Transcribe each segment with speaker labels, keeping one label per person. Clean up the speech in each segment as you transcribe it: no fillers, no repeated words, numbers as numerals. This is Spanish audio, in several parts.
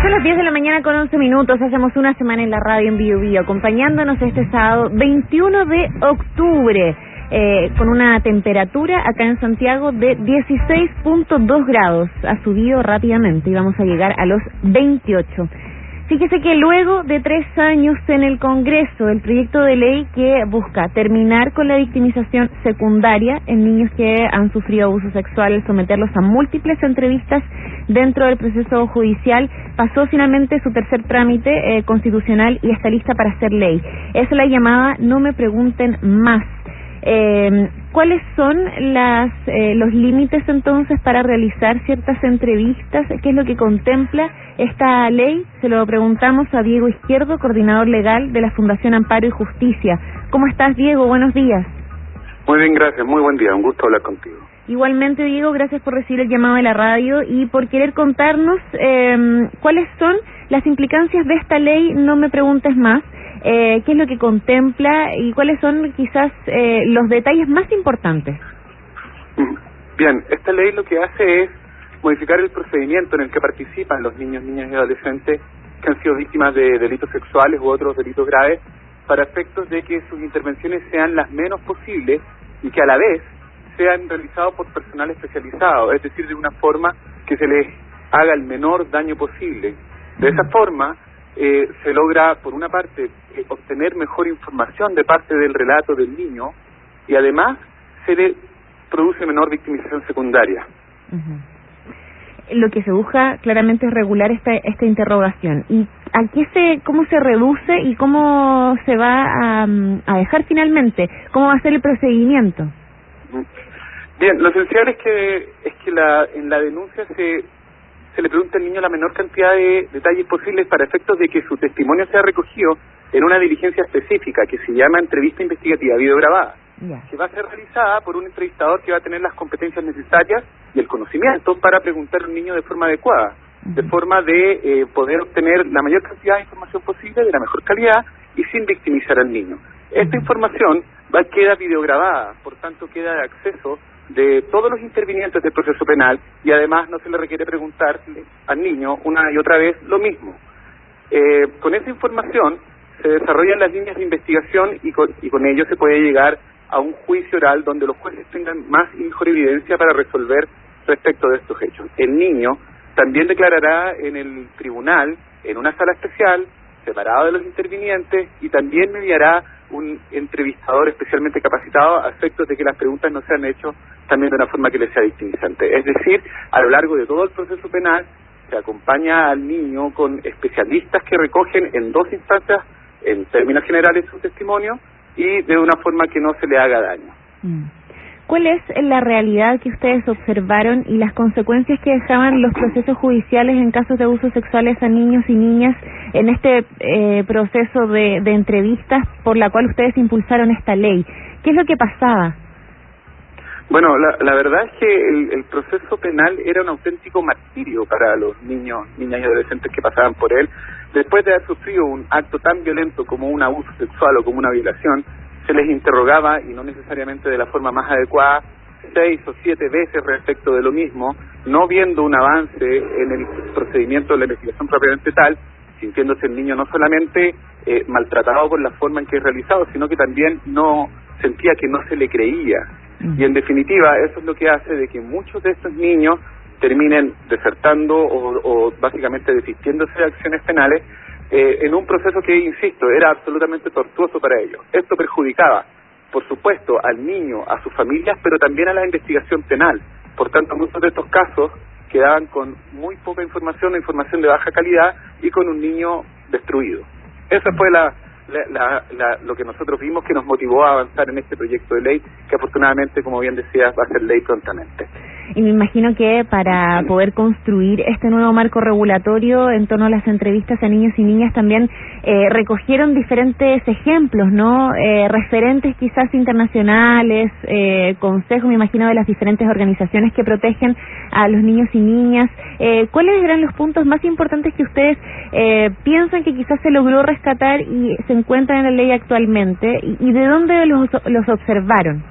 Speaker 1: Son las 10 de la mañana con 11 minutos. Hacemos una semana en la radio en Bio Bio, acompañándonos este sábado 21 de octubre, con una temperatura acá en Santiago de 16.2 grados. Ha subido rápidamente y vamos a llegar a los 28. Fíjese que luego de 3 años en el Congreso, el proyecto de ley que busca terminar con la victimización secundaria en niños que han sufrido abuso sexual, someterlos a múltiples entrevistas dentro del proceso judicial, pasó finalmente su tercer trámite constitucional y está lista para ser ley. Es la llamada No Me Pregunten Más. ¿Cuáles son los límites entonces para realizar ciertas entrevistas? ¿Qué es lo que contempla esta ley? Se lo preguntamos a Diego Izquierdo, coordinador legal de la Fundación Amparo y Justicia. ¿Cómo estás, Diego? Buenos días.
Speaker 2: Muy bien, gracias. Muy buen día. Un gusto hablar contigo.
Speaker 1: Igualmente, Diego, gracias por recibir el llamado de la radio y por querer contarnos cuáles son las implicancias de esta ley No Me Preguntes Más. ¿Qué es lo que contempla y cuáles son quizás los detalles más importantes?
Speaker 2: Bien, esta ley lo que hace es modificar el procedimiento en el que participan los niños, niñas y adolescentes que han sido víctimas de delitos sexuales u otros delitos graves, para efectos de que sus intervenciones sean las menos posibles y que a la vez sean realizados por personal especializado, es decir, de una forma que se les haga el menor daño posible. De esa forma se logra, por una parte, obtener mejor información de parte del relato del niño y además se le produce menor victimización secundaria.
Speaker 1: Lo que se busca claramente es regular esta interrogación. ¿Y cómo se reduce y cómo se va a dejar finalmente? ¿Cómo va a ser el procedimiento?
Speaker 2: Bien, lo esencial es que en la denuncia se le pregunta al niño la menor cantidad de detalles posibles para efectos de que su testimonio sea recogido en una diligencia específica que se llama entrevista investigativa videograbada, que va a ser realizada por un entrevistador que va a tener las competencias necesarias y el conocimiento para preguntar al niño de forma adecuada, de forma de poder obtener la mayor cantidad de información posible de la mejor calidad y sin victimizar al niño. Esta información queda videograbada, por tanto queda de acceso de todos los intervinientes del proceso penal y además no se le requiere preguntarle al niño una y otra vez lo mismo. Con esa información se desarrollan las líneas de investigación y con ello se puede llegar a un juicio oral donde los jueces tengan más y mejor evidencia para resolver respecto de estos hechos. El niño también declarará en el tribunal, en una sala especial, separado de los intervinientes, y también mediará un entrevistador especialmente capacitado a efectos de que las preguntas no sean hechas también de una forma que le sea victimizante. Es decir, a lo largo de todo el proceso penal se acompaña al niño con especialistas que recogen en 2 instancias, en términos generales, su testimonio y de una forma que no se le haga daño.
Speaker 1: ¿Cuál es la realidad que ustedes observaron y las consecuencias que dejaban los procesos judiciales en casos de abusos sexuales a niños y niñas en este proceso de entrevistas por la cual ustedes impulsaron esta ley? ¿Qué es lo que pasaba?
Speaker 2: Bueno, la verdad es que el proceso penal era un auténtico martirio para los niños, niñas y adolescentes que pasaban por él. Después de haber sufrido un acto tan violento como un abuso sexual o como una violación, se les interrogaba, y no necesariamente de la forma más adecuada, 6 o 7 veces respecto de lo mismo, no viendo un avance en el procedimiento de la investigación propiamente tal, sintiéndose el niño no solamente maltratado por la forma en que es realizado, sino que también no sentía que no se le creía. Y en definitiva, eso es lo que hace de que muchos de estos niños terminen desertando o básicamente desistiéndose de acciones penales, en un proceso que, insisto, era absolutamente tortuoso para ellos. Esto perjudicaba, por supuesto, al niño, a sus familias, pero también a la investigación penal. Por tanto, muchos de estos casos quedaban con muy poca información o información de baja calidad y con un niño destruido. Esa fue lo que nosotros vimos que nos motivó a avanzar en este proyecto de ley, que afortunadamente, como bien decías, va a ser ley prontamente.
Speaker 1: Y me imagino que para poder construir este nuevo marco regulatorio en torno a las entrevistas a niños y niñas también recogieron diferentes ejemplos, ¿no? Referentes quizás internacionales, consejos, me imagino, de las diferentes organizaciones que protegen a los niños y niñas. ¿Cuáles eran los puntos más importantes que ustedes piensan que quizás se logró rescatar y se encuentran en la ley actualmente? ¿Y de dónde los observaron?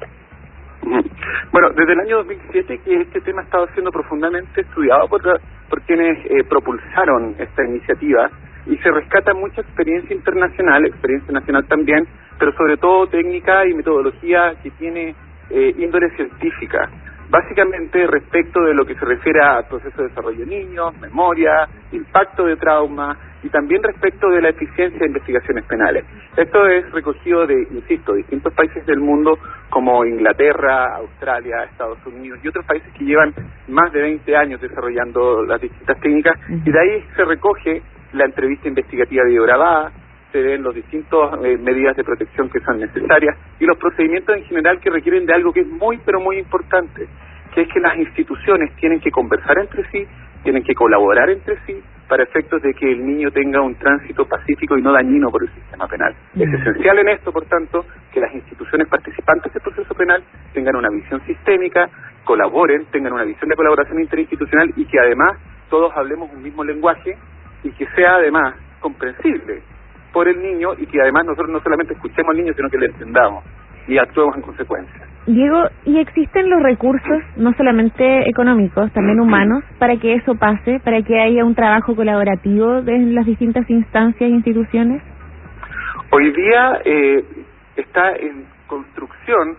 Speaker 2: Bueno, desde el año 2007 que este tema ha estado siendo profundamente estudiado por quienes propulsaron esta iniciativa, y se rescata mucha experiencia internacional, experiencia nacional también, pero sobre todo técnica y metodología que tiene índole científica, básicamente respecto de lo que se refiere a proceso de desarrollo de niños, memoria, impacto de trauma, y también respecto de la eficiencia de investigaciones penales. Esto es recogido de, insisto, distintos países del mundo como Inglaterra, Australia, Estados Unidos y otros países que llevan más de 20 años desarrollando las distintas técnicas, y de ahí se recoge la entrevista investigativa videograbada, se ven los distintos medidas de protección que son necesarias y los procedimientos en general que requieren de algo que es muy pero muy importante, que es que las instituciones tienen que conversar entre sí, tienen que colaborar entre sí para efectos de que el niño tenga un tránsito pacífico y no dañino por el sistema penal. Es esencial en esto, por tanto, que las instituciones participantes del proceso penal tengan una visión sistémica, colaboren, tengan una visión de colaboración interinstitucional y que además todos hablemos un mismo lenguaje y que sea además comprensible por el niño y que además nosotros no solamente escuchemos al niño, sino que le entendamos y actuemos en consecuencia.
Speaker 1: Diego, ¿y existen los recursos, no solamente económicos, también humanos, para que eso pase, para que haya un trabajo colaborativo de las distintas instancias e instituciones?
Speaker 2: Hoy día está en construcción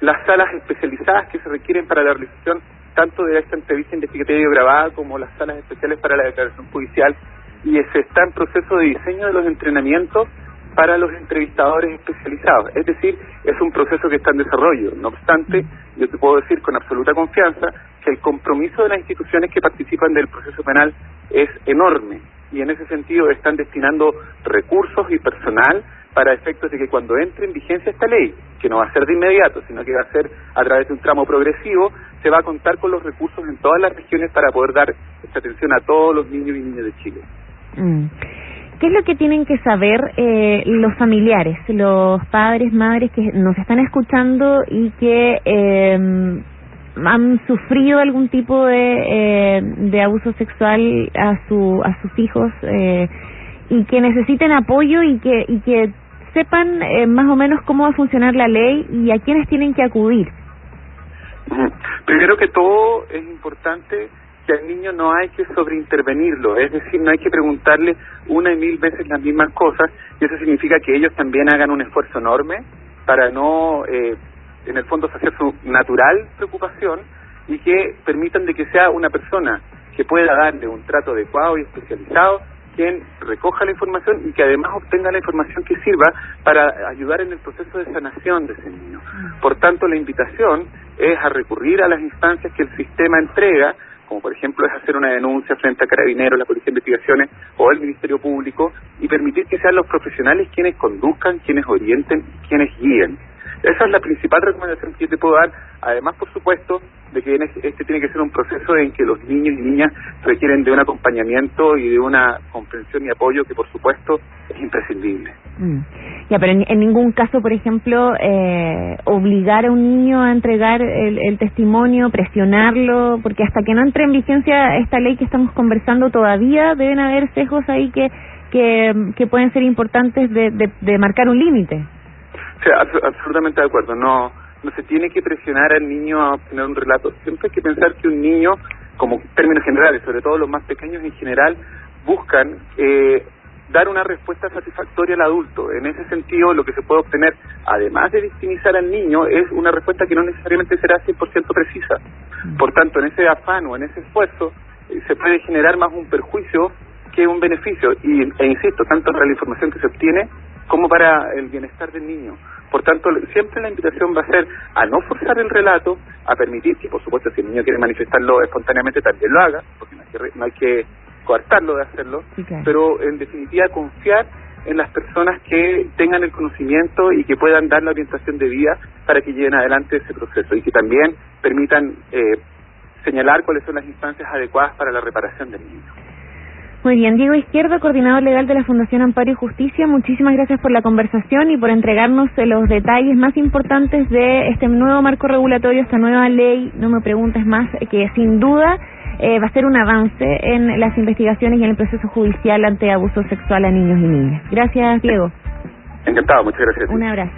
Speaker 2: las salas especializadas que se requieren para la realización tanto de esta entrevista investigativa grabada como las salas especiales para la declaración judicial, y se está en proceso de diseño de los entrenamientos para los entrevistadores especializados. Es decir, es un proceso que está en desarrollo. No obstante, yo te puedo decir con absoluta confianza que el compromiso de las instituciones que participan del proceso penal es enorme, y en ese sentido están destinando recursos y personal para efectos de que cuando entre en vigencia esta ley, que no va a ser de inmediato, sino que va a ser a través de un tramo progresivo, se va a contar con los recursos en todas las regiones para poder dar esta atención a todos los niños y niñas de Chile.
Speaker 1: ¿Qué es lo que tienen que saber los familiares, los padres, madres que nos están escuchando y que han sufrido algún tipo de abuso sexual a sus hijos y que necesiten apoyo y que sepan más o menos cómo va a funcionar la ley y a quiénes tienen que acudir?
Speaker 2: Primero que todo, es importante que al niño no hay que sobreintervenirlo, es decir, no hay que preguntarle una y mil veces las mismas cosas, y eso significa que ellos también hagan un esfuerzo enorme para no, en el fondo, saciar su natural preocupación, y que permitan de que sea una persona que pueda darle un trato adecuado y especializado, quien recoja la información y que además obtenga la información que sirva para ayudar en el proceso de sanación de ese niño. Por tanto, la invitación es a recurrir a las instancias que el sistema entrega, como por ejemplo es hacer una denuncia frente a Carabineros, la Policía de Investigaciones o el Ministerio Público, y permitir que sean los profesionales quienes conduzcan, quienes orienten, quienes guíen. Esa es la principal recomendación que yo te puedo dar, además, por supuesto, de que este tiene que ser un proceso en que los niños y niñas requieren de un acompañamiento y de una comprensión y apoyo que, por supuesto, es imprescindible.
Speaker 1: Ya, pero en ningún caso, por ejemplo, obligar a un niño a entregar el testimonio, presionarlo, porque hasta que no entre en vigencia esta ley que estamos conversando todavía deben haber sesgos ahí que pueden ser importantes de marcar un límite.
Speaker 2: O sea, absolutamente de acuerdo. No se tiene que presionar al niño a obtener un relato. Siempre hay que pensar que un niño, como términos generales, sobre todo los más pequeños en general, buscan dar una respuesta satisfactoria al adulto. En ese sentido, lo que se puede obtener, además de victimizar al niño, es una respuesta que no necesariamente será 100% precisa. Por tanto, en ese afán o en ese esfuerzo, se puede generar más un perjuicio que un beneficio. E insisto, tanto para la información que se obtiene como para el bienestar del niño. Por tanto, siempre la invitación va a ser a no forzar el relato, a permitir que, por supuesto, si el niño quiere manifestarlo espontáneamente, también lo haga, porque no hay que coartarlo de hacerlo, sí, claro. Pero en definitiva confiar en las personas que tengan el conocimiento y que puedan dar la orientación debida para que lleven adelante ese proceso y que también permitan señalar cuáles son las instancias adecuadas para la reparación del niño.
Speaker 1: Muy bien, Diego Izquierdo, coordinador legal de la Fundación Amparo y Justicia, muchísimas gracias por la conversación y por entregarnos los detalles más importantes de este nuevo marco regulatorio, esta nueva ley, no me preguntes más, que sin duda va a ser un avance en las investigaciones y en el proceso judicial ante abuso sexual a niños y niñas. Gracias, Diego.
Speaker 2: Encantado, muchas gracias.
Speaker 1: Un abrazo.